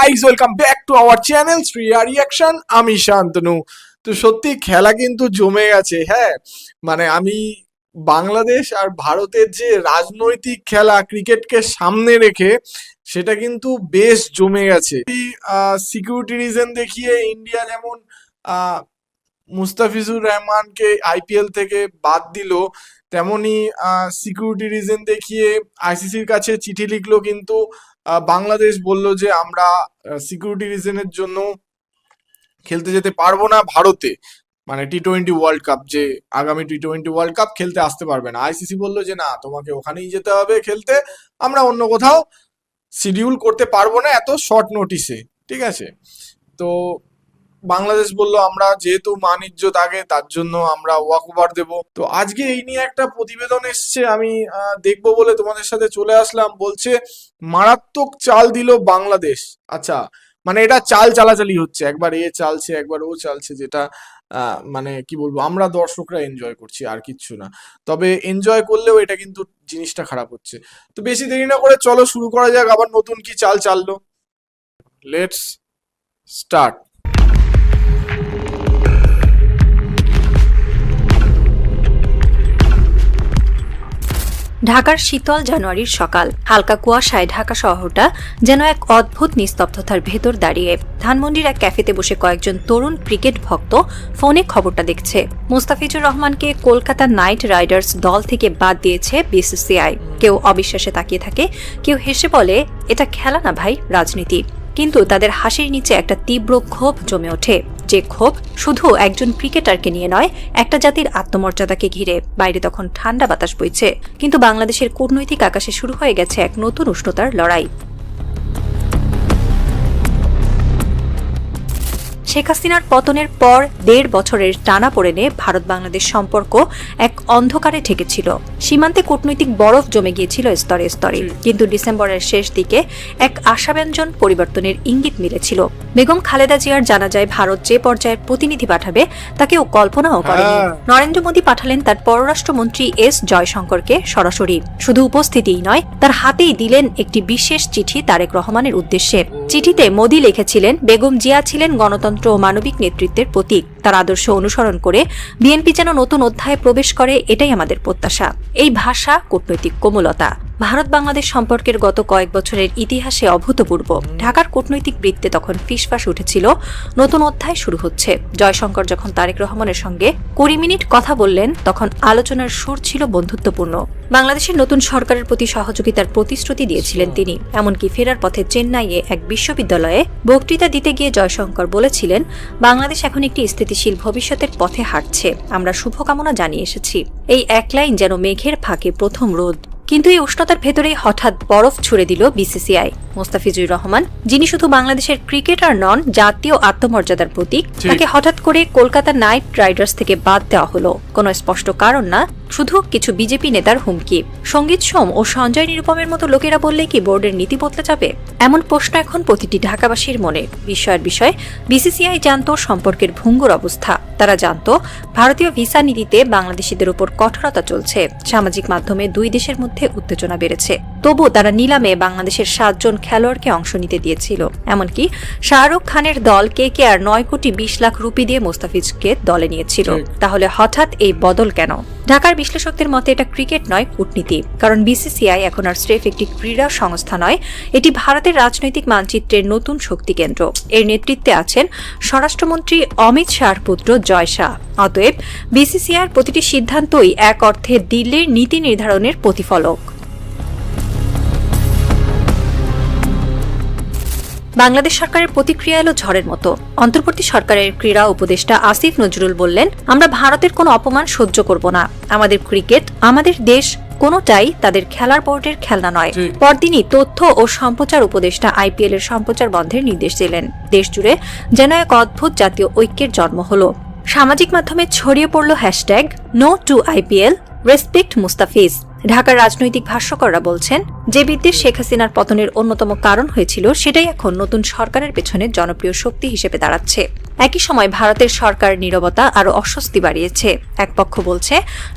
Guys, welcome back to our channel Shriya reaction. আমি শান্তনু। তো সত্যি খেলা কিন্তু জমে গেছে। হ্যাঁ, মানে আমি বাংলাদেশ আর ভারতের যে রাজনৈতিক খেলা ক্রিকেটকে সামনে রেখে সেটা কিন্তু বেশ জমে গেছে। সিকিউরিটি রিজন দেখিয়ে ইন্ডিয়া যেমন আহ মুস্তাফিজুর রহমানকে আইপিএল থেকে বাদ দিল, তেমনি সিকিউরিটি রিজন দেখিয়ে আইসিসির কাছে চিঠি লিখলো, কিন্তু বাংলাদেশ বলল যে আমরা সিকিউরিটি রিজনের জন্য খেলতে যেতে পারবো না ভারতে, মানে টি-20 ওয়ার্ল্ড কাপ, যে আগামী টি-20 ওয়ার্ল্ড কাপ খেলতে আসতে পারবে না। আইসিসি বললো যে না, তোমাকে ওখানেই যেতে হবে খেলতে, আমরা অন্য কোথাও শিডিউল করতে পারবো না এত শর্ট নোটিসে। ঠিক আছে, তো বাংলাদেশ বললো আমরা যেহেতু মান ইজ্জত আগে, তার জন্য আমরা ওয়াক ওভার দেবো। তো আজকে এই নিয়ে একটা প্রতিবেদন এসছে, আমি দেখবো বলে তোমাদের সাথে চলে আসলাম। বলছে মারাত্মক চাল দিল বাংলাদেশ। আচ্ছা, মানে এটা চাল চালাচালি হচ্ছে, একবার এ চালছে একবার ও চালছে, যেটা মানে কি বলবো, আমরা দর্শকরা এনজয় করছি আর কিচ্ছু না। তবে এনজয় করলেও এটা কিন্তু জিনিসটা খারাপ হচ্ছে। তো বেশি দেরি না করে চলো শুরু করা যাক, আবার নতুন কি চাল চাললো। Let's start. ঢাকার শীতল জানুয়ারির সকাল, হালকা কুয়াশায় ঢাকা শহরটা যেন এক অদ্ভুত নিস্তব্ধতার ভেতর দাঁড়িয়ে। ধানমন্ডির এক ক্যাফেতে বসে কয়েকজন তরুণ ক্রিকেট ভক্ত ফোনে খবরটা দেখছে। মুস্তাফিজুর রহমানকে কলকাতা নাইট রাইডার্স দল থেকে বাদ দিয়েছে বিসিসিআই। কেউ অবিশ্বাসে তাকিয়ে থাকে, কেউ হেসে বলে এটা খেলা না ভাই, রাজনীতি। কিন্তু তাদের হাসির নিচে একটা তীব্র ক্ষোভ জমে ওঠে, যে ক্ষোভ শুধু একজন ক্রিকেটারকে নিয়ে নয়, একটা জাতির আত্মমর্যাদাকে ঘিরে। বাইরে তখন ঠান্ডা বাতাস বইছে, কিন্তু বাংলাদেশের কূটনৈতিক আকাশে শুরু হয়ে গেছে এক নতুন উষ্ণতার লড়াই। শেখ হাসিনার পতনের পর ১.৫ বছরের টানাপোড়েনে ভারত বাংলাদেশ সম্পর্ক এক অন্ধকারে ঠেকেছিল। সীমান্তে কূটনৈতিক বরফ জমে গিয়েছিল স্তরে স্তরে, কিন্তু ডিসেম্বরের শেষ দিকে এক আশাব্যঞ্জন পরিবর্তনের ইঙ্গিত মিলেছিল। বেগম খালেদা জিয়ার জানাজায় ভারত যে পর্যায়ের প্রতিনিধি পাঠাবে তা কেউ কল্পনাও করেনি। নরেন্দ্র মোদী পাঠালেন তার পররাষ্ট্রমন্ত্রী এস জয়শঙ্করকে সরাসরি। শুধু উপস্থিতিই নয়, তার হাতেই দিলেন একটি বিশেষ চিঠি তারেক রহমানের উদ্দেশ্যে। চিঠিতে মোদী লিখেছিলেন, বেগম জিয়া ছিলেন গণতন্ত্র ও মানবিক নেতৃত্বের প্রতীক। তার আদর্শ অনুসরণ করে বিএনপি যেন নতুন অধ্যায়ে প্রবেশ করে, এটাই আমাদের প্রত্যাশা। এই ভাষা কূটনৈতিক কোমলতা ভারত বাংলাদেশ সম্পর্কের গত কয়েক বছরের ইতিহাসে অভূতপূর্ব। ঢাকার কূটনৈতিক বৃত্তে তখন ফিসফাস উঠেছিল, নতুন অধ্যায় শুরু হচ্ছে। জয়শঙ্কর যখন তারেক রহমানের সঙ্গে ২০ মিনিট কথা বললেন, তখন আলোচনার সুর ছিল বন্ধুত্বপূর্ণ। বাংলাদেশের নতুন সরকারের প্রতি সহযোগিতার প্রতিশ্রুতি দিয়েছিলেন তিনি। এমনকি ফেরার পথে চেন্নাইয়ে এক বিশ্ববিদ্যালয়ে বক্তৃতা দিতে গিয়ে জয়শঙ্কর বলেছিলেন, বাংলাদেশ এখন একটি স্থিতিশীল ভবিষ্যতের পথে হাঁটছে, আমরা শুভকামনা জানিয়ে এসেছি। এই এক লাইন যেন মেঘের ফাঁকে প্রথম রোদ। কিন্তু এই উষ্ণতার ভেতরেই হঠাৎ বরফ ছুড়ে দিল বিসিসিআই। মুস্তাফিজুর রহমান, যিনি শুধু বাংলাদেশের ক্রিকেটার নন, জাতীয় আত্মমর্যাদার প্রতীক, তাকে হঠাৎ করে কলকাতা নাইট রাইডার্স থেকে বাদ দেওয়া হলো। কোনো স্পষ্ট কারণ না, শুধু কিছু বিজেপি নেতার হুমকি। সঙ্গীত সোম ও সঞ্জয় নিরুপমের মতো লোকেরা বললেই কি বোর্ডের নীতি বদলে যাবে? এমন প্রশ্ন এখন প্রতিটি ঢাকাবাসীর মনে। বিস্ময়ের বিষয়, বিসিসিআই জানত সম্পর্কের ভঙ্গুর অবস্থা। তারা জানত ভারতীয় ভিসা নীতিতে বাংলাদেশিদের উপর কঠোরতা চলছে। সামাজিক মাধ্যমে দুই দেশের মধ্যে উত্তেজনা বেড়েছে। তবু তারা নিলামে বাংলাদেশের 7 জন খেলোয়াড়কে অংশ নিতে দিয়েছিল। এমনকি শাহরুখ খানের দল কেকেআর 9 কোটি 20 লাখ রুপি দিয়ে মুস্তাফিজকে দলে নিয়েছিল। তাহলে হঠাৎ এই বদল কেন? ঢাকার বিশ্লেষকদের মতে এটা ক্রিকেট নয়, কূটনীতি। কারণ বিসিসিআই এখন আর স্রেফ একটি ক্রীড়া সংস্থা নয়, এটি ভারতের রাজনৈতিক মানচিত্রের নতুন শক্তি কেন্দ্র। এর নেতৃত্বে আছেন স্বরাষ্ট্রমন্ত্রী অমিত শাহর পুত্র জয় শাহ। অতএব বিসিসিআইর প্রতিটি সিদ্ধান্তই এক অর্থে দিল্লির নীতি নির্ধারণের প্রতিফলক। বাংলাদেশ সরকারের প্রতিক্রিয়া এলো ঝড়ের মতো। অন্তর্বর্তী সরকারের ক্রীড়া উপদেষ্টা আসিফ নজরুল বললেন, আমরা ভারতের কোনো অপমান সহ্য করব না। আমাদের ক্রিকেট, আমাদের দেশ, কোনোটাই তাদের খেলার বোর্ডের খেলনা নয়। পরদিনই তথ্য ও সম্প্রচার উপদেষ্টা আইপিএল এর সম্প্রচার বন্ধের নির্দেশ দিলেন। দেশ জুড়ে যেন এক অদ্ভুত জাতীয় ঐক্যের জন্ম হলো। সামাজিক মাধ্যমে ছড়িয়ে পড়ল hashtag no to IPL, respect Mustafiz. ঢাকার রাজনৈতিক ভাষ্যকাররা বলছেন, যে বিদ্বেষ শেখ হাসিনার পতনের অন্যতম কারণ হয়েছিল, সেটাই এখন নতুন সরকারের পেছনে জনপ্রিয় শক্তি হিসেবে দাঁড়াচ্ছে। একই সময় ভারতের সরকার নীরবতা আরও অস্বস্তি বাড়িয়েছে। এক পক্ষ বলছে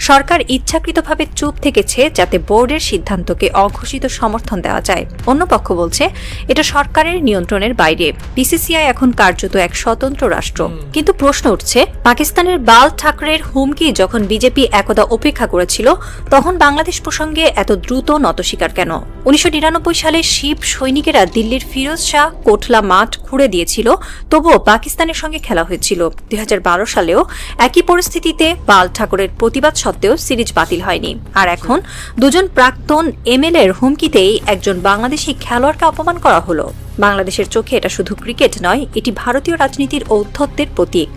সরকার ইচ্ছাকৃতভাবে চুপ থেকেছে যাতে বোর্ডের সিদ্ধান্তকে অঘোষিত সমর্থন দেওয়া যায়। অন্য পক্ষ বলছে এটা সরকারের নিয়ন্ত্রণের বাইরে। বিসিসিআই এখন কার্যত এক স্বতন্ত্র রাষ্ট্র। কিন্তু প্রশ্ন উঠছে, পাকিস্তানের বাল ঠাকরের হুমকি যখন বিজেপি একদা উপেক্ষা করেছিল, তখন বাংলাদেশ প্রসঙ্গে এত দ্রুত নতস্বীকার কেন? 1999 সালে শিব সৈনিকেরা দিল্লির ফিরোজ শাহ কোটলা মাঠ খুঁড়ে দিয়েছিল, তবুও পাকিস্তানের সঙ্গে খেলা হয়েছিল। 2012 সালেও একই পরিস্থিতিতে বাল ঠাকুরের প্রতিবাদ সত্ত্বেও সিরিজ বাতিল হয়নি। আর এখন দুজন প্রাক্তন এমএলএ এর হুমকিতেই একজন বাংলাদেশি খেলোয়াড়কে অপমান করা হলো। বাংলাদেশের চোখে এটা শুধু ক্রিকেট নয়, এটি ভারতীয় রাজনীতির ঔদ্ধত্যের প্রতীক।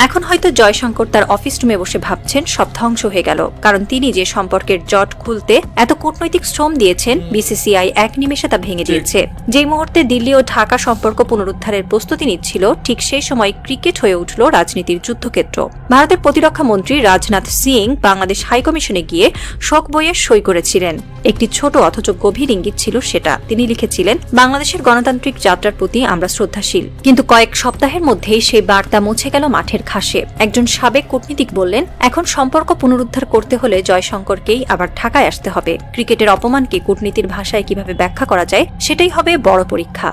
এখন হয়তো জয়শঙ্কর তার অফিস রুমে বসে ভাবছেন সব ধ্বংস হয়ে গেল, কারণ তিনি যে সম্পর্কের জট খুলতে এত কূটনৈতিক শ্রম দিয়েছেন, বিসিসিআই এক নিমেষে তা ভেঙে দিয়েছে। যেই মুহূর্তে দিল্লি ও ঢাকা সম্পর্ক পুনরুদ্ধারের প্রস্তুতি নিচ্ছিল, ঠিক সেই সময় ক্রিকেট হয়ে উঠল রাজনীতির যুদ্ধক্ষেত্র। ভারতের প্রতিরক্ষা মন্ত্রী রাজনাথ সিং বাংলাদেশ হাইকমিশনে গিয়ে শোক বইয়ে সই করেছিলেন। একটি ছোট অথচ গভীর ইঙ্গিত ছিল সেটা। তিনি লিখেছিলেন, বাংলাদেশের গণতান্ত্রিক যাত্রার প্রতি আমরা শ্রদ্ধাশীল। কিন্তু কয়েক সপ্তাহের মধ্যেই সেই বার্তা মুছে গেল মাঠের ঘাসে। একজন সাবেক কূটনীতিক বললেন, এখন সম্পর্ক পুনরুদ্ধার করতে হলে জয়শঙ্করকেই আবার ঢাকায় আসতে হবে। ক্রিকেটের অপমানকে কূটনীতির ভাষায় কিভাবে ব্যাখ্যা করা যায়, সেটাই হবে বড় পরীক্ষা।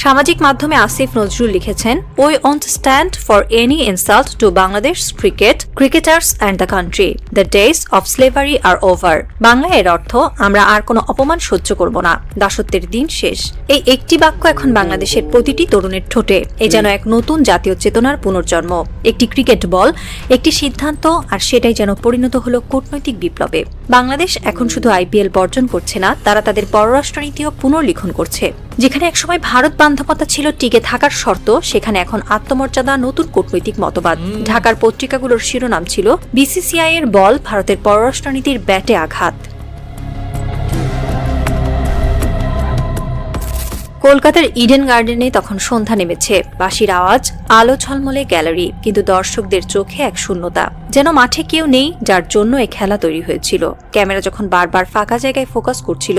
সামাজিক মাধ্যমে আসিফ নজরুল লিখেছেন, we won't stand for any insult to Bangladesh cricket, cricketers and the country. The days of slavery are over. Bangla এর অর্থ, আমরা আর কোনো অপমান সহ্য করব না, দাসত্বের দিন শেষ। এই একটি বাক্য এখন বাংলাদেশের প্রতিটি তরুণের ঠোঁটে। এ যেন এক নতুন জাতীয় চেতনার পুনর্জন্ম। একটি ক্রিকেট বল, একটি সিদ্ধান্ত, আর সেটাই যেন পরিণত হলো কূটনৈতিক বিপ্লবে। বাংলাদেশ এখন শুধু আইপিএল বর্জন করছে না, তারা তাদের পররাষ্ট্রনীতিও পুনর্লিখন করছে। যেখানে একসময় ভারত বান্ধবতা ছিল টিকে থাকার শর্ত, সেখানে এখন আত্মমর্যাদা নতুন কূটনৈতিক মতবাদ। ঢাকার পত্রিকাগুলোর শিরোনাম ছিল, বিসিসিআই এর বল, ভারতের পররাষ্ট্রনীতির ব্যাটে আঘাত। কলকাতার ইডেন গার্ডেনে তখন সন্ধ্যা নেমেছে। বাঁশির আওয়াজ, আলো ঝলমলে গ্যালারি, কিন্তু দর্শকদের চোখে এক শূন্যতা। যেন মাঠে কেউ নেই যার জন্য এই খেলা তৈরি হয়েছিল। ক্যামেরা যখন বারবার ফাঁকা জায়গায় ফোকাস করছিল,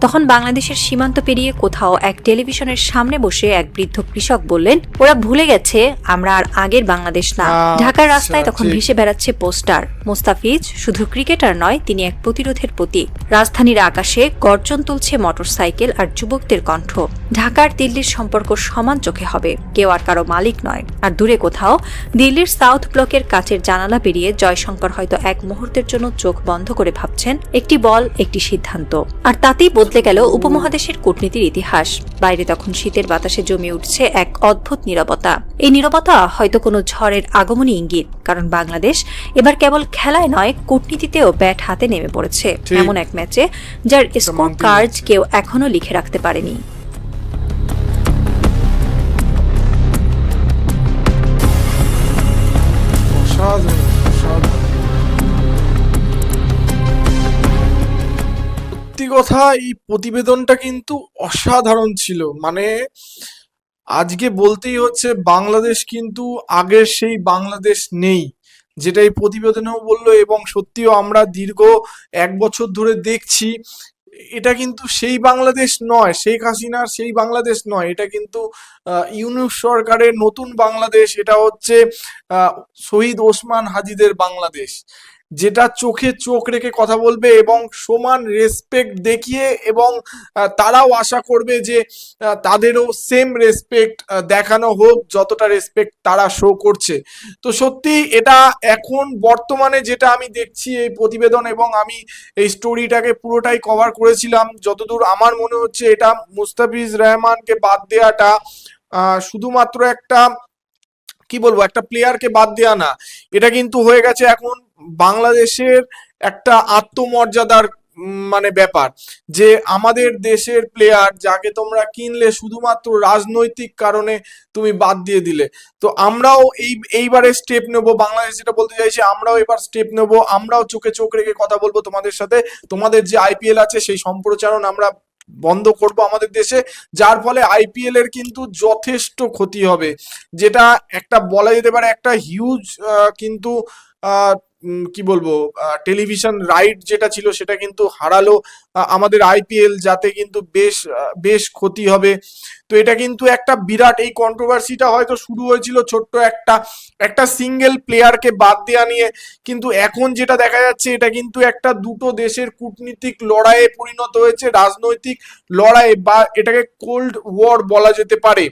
তখন বাংলাদেশের সীমান্ত পেরিয়ে কোথাও এক টেলিভিশনের সামনে বসে এক বৃদ্ধ কৃষক বললেন, ওরা ভুলে গেছে আমরা আর আগের বাংলাদেশ না। ঢাকার রাস্তায় তখন ভেসে বেড়াচ্ছে পোস্টার, মোস্তাফিজ শুধু ক্রিকেটার নয়, তিনি এক প্রতিরোধের প্রতীক। রাজধানীর আকাশে গর্জন তুলছে মোটরসাইকেল আর যুবকদের কণ্ঠ। ঢাকার দিল্লির সম্পর্ক সমান চোখে হবে, কেউ আর কারো মালিক নয়। আর দূরে কোথাও দিল্লির সাউথ ব্লকের কাচের জানালা পেরিয়ে জয়শঙ্কর হয়তো এক মুহূর্তের জন্য চোখ বন্ধ করে ভাবছেন, একটি বল, একটি সিদ্ধান্ত। আর তাতেই বদলে গেল উপমহাদেশের কূটনীতির ইতিহাস। বাইরে তখন শীতের বাতাসে জমে উঠছে এক অদ্ভুত নীরবতা। এই নীরবতা হয়তো কোনো ঝড়ের আগমনী ইঙ্গিত, কারণ বাংলাদেশ এবার কেবল খেলায় নয়, কূটনীতিতেও ব্যাট হাতে নেমে পড়েছে। এমন এক ম্যাচে যার স্কোর কার্ড কেউ এখনো লিখে রাখতে পারেনি। সত্যি কথা, এই প্রতিবেদনটা কিন্তু অসাধারণ ছিল। মানে আজকে বলতেই হচ্ছে, বাংলাদেশ কিন্তু আগের সেই বাংলাদেশ নেই, যেটা এই প্রতিবেদনেও বললো। এবং সত্যিও আমরা দীর্ঘ 1 বছর ধরে দেখছি, এটা কিন্তু সেই বাংলাদেশ নয়, শেখ হাসিনার সেই বাংলাদেশ নয়। এটা কিন্তু ইউনূস সরকারের নতুন বাংলাদেশ। এটা হচ্ছে শহীদ ওসমান হাদিদের বাংলাদেশ, যেটা চোখে চোখ রেখে কথা বলবে এবং সমান রেসপেক্ট দেখিয়ে, এবং তারাও আশা করবে যে তাদেরও সেম রেসপেক্ট দেখানো হোক, যতটা রেসপেক্ট তারা শো করছে। তো সত্যি এটা এখন বর্তমানে যেটা আমি দেখছি এই প্রতিবেদন, এবং আমি এই স্টোরিটাকে পুরোটাই কভার করেছিলাম, যতদূর আমার মনে হচ্ছে এটা মুস্তাফিজ রহমানকে বাদ দেওয়াটা শুধুমাত্র একটা, কি বলবো, একটা প্লেয়ারকে বাদ দেওয়া না, এটা কিন্তু হয়ে গেছে এখন বাংলাদেশের একটা আত্মমর্যাদার মানে ব্যাপার। যে আমাদের দেশের প্লেয়ার যাকে তোমরা কিনলে শুধুমাত্র রাজনৈতিক কারণে তুমি বাদ দিয়ে দিলে। তো আমরাও এইবারে স্টেপ নেব, বাংলাদেশ যেটা বলতে চাইছে, আমরাও এবার স্টেপ নেব। আমরাও চোখে চোখ রেখে কথা বলবো তোমাদের সাথে। তোমাদের যে আইপিএল আছে সেই সম্প্রচারণ আমরা বন্ধ করব আমাদের দেশে, যার ফলে আইপিএল এর কিন্তু যথেষ্ট ক্ষতি হবে। যেটা একটা বলা যেতে পারে একটা হিউজ কিন্তু কি বলবো, টেলিভিশন রাইট যেটা ছিল সেটা কিন্তু হারালো আমাদের আইপিএল, যাতে কিন্তু বেশ ক্ষতি হবে। তো এটা কিন্তু একটা বিরাট, এই কন্ট্রোভার্সিটা হয়তো শুরু হয়েছিল ছোট্ট একটা সিঙ্গেল প্লেয়ারকে বাদ দেওয়া নিয়ে, কিন্তু এখন যেটা দেখা যাচ্ছে এটা কিন্তু একটা দুটো দেশের কূটনীতিক লড়াইয়ে পরিণত হয়েছে, রাজনৈতিক লড়াই, বা এটাকে কোল্ড ওয়ার বলা যেতে পারে,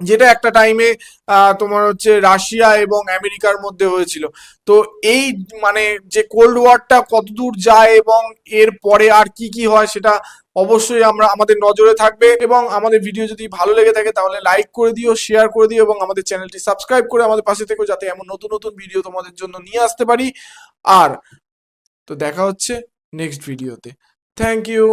যেটা একটা টাইমে তোমার হচ্ছে রাশিয়া এবং আমেরিকার মধ্যে হয়েছিল। তো এই মানে যে কোল্ড ওয়ারটা কতদূর যায় এবং এর পরে আর কি কি হয় সেটা অবশ্যই আমাদের নজরে থাকবে। এবং আমাদের ভিডিও যদি ভালো লেগে থাকে তাহলে লাইক করে দিও, শেয়ার করে দিও, এবং আমাদের চ্যানেলটি সাবস্ক্রাইব করে আমাদের পাশে থেকো, যাতে এমন নতুন নতুন ভিডিও তোমাদের জন্য নিয়ে আসতে পারি। আর তো দেখা হচ্ছে নেক্সট ভিডিওতে। Thank you.